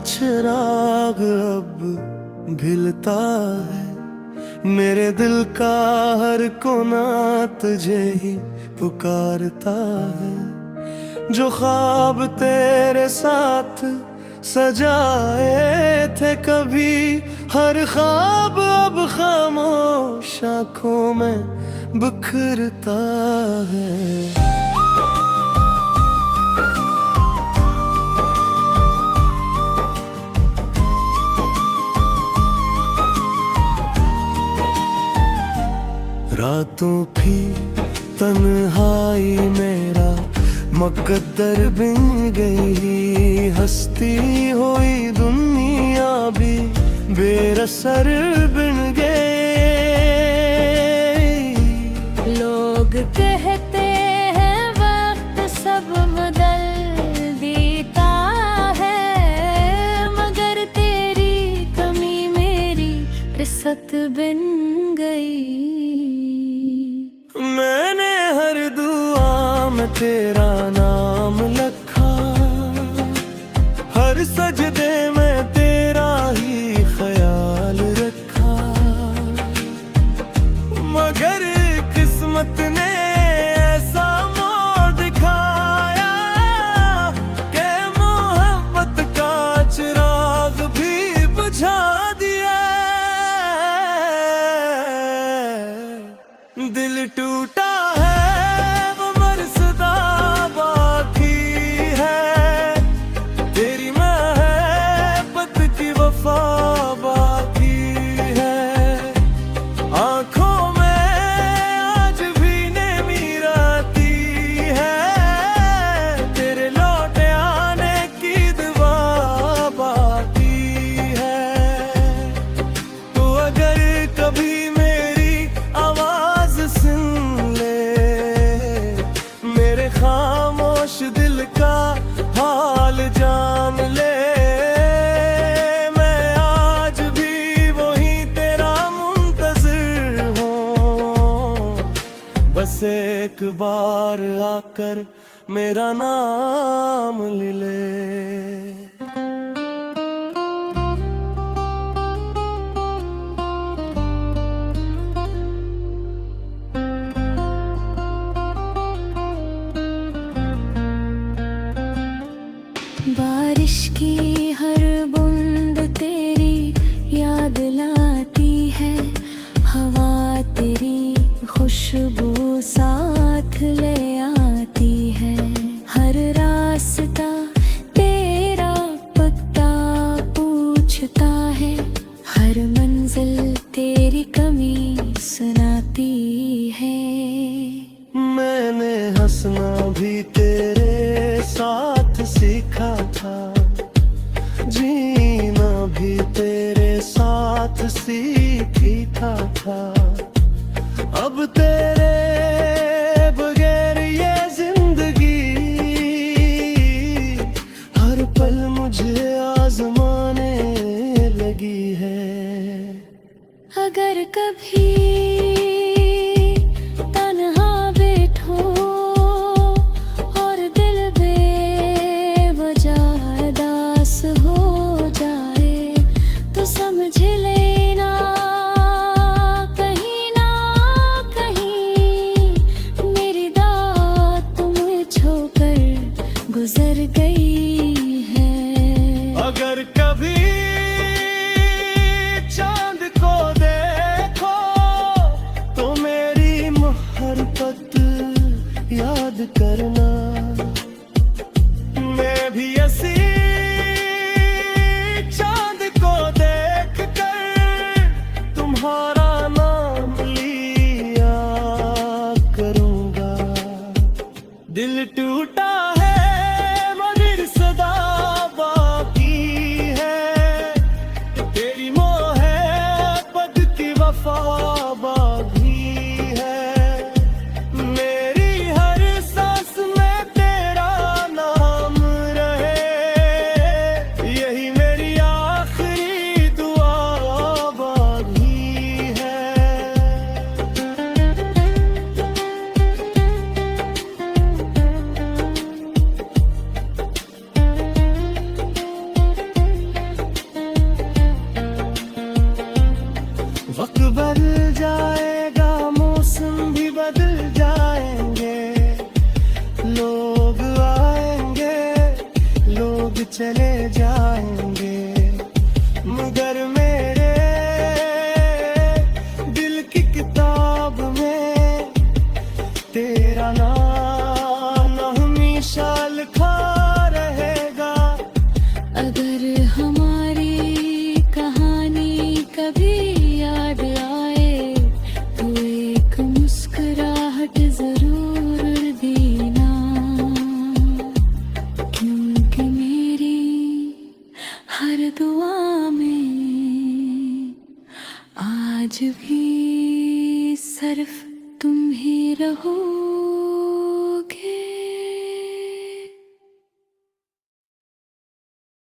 चिराग अब भिलता है, मेरे दिल का हर कोना तुझे ही पुकारता है। जो ख्वाब तेरे साथ सजाए थे कभी, हर ख्वाब अब खामोश आँखों में बिखरता है। रातों की तन्हाई मेरा मुकद्दर बिन गई, हंसती हुई दुनिया भी बेरसर बिन गई। लोग कहते हैं वक्त सब बदल देता है, मगर तेरी कमी मेरी रिसत बिन गई। मैंने हर दुआ में तेरा नाम लिखा, हर सजदे में तेरा ही ख्याल रखा, मगर किस्मत ने ऐसा मोड़ दिखाया कि मोहब्बत का चिराग भी बुझा दिया। दिल टूटा है वो मर्ज़दा बाकी है, तेरी मोहब्बत की वफा बाकी है। आँखों में आज भी नमी आती है, तेरे लौट आने की दुआ बाकी है। तो अगर कभी मेरी आवाज सुन ले, मेरे खामोश दिल का हाल जान ले, मैं आज भी वही तेरा मुंतज़िर हूँ। बस एक बार आकर मेरा नाम ले ले। बारिश की हर बूंद तेरी याद लाती है, हवा तेरी खुशबू साथ ले आती है। हर रास्ता तेरा पता पूछता है, हर मंजिल तेरी कमी सुनाती है। मैंने हंसना भी तेरे साथ सीखा था, जीना भी तेरे साथ सीखा था। अब तेरे बगैर ये जिंदगी हर पल मुझे आजमाने लगी है। अगर कभी तन्हा बैठो और दिल बेवजह उदास हो जाए, तो समझ लेना कहीं ना कहीं मेरी दात तुम्हें छोकर गुजर गई है। अगर कभी चांद को देखो मगर मेरे दिल की किताब में तेरा नाम हमेशा लिखा रहेगा। अगर हमारी कहानी कभी याद आए तो एक मुस्कुराहट जरूर देना, क्योंकि मेरी हर दुआ में आज भी सिर्फ तुम ही रहो।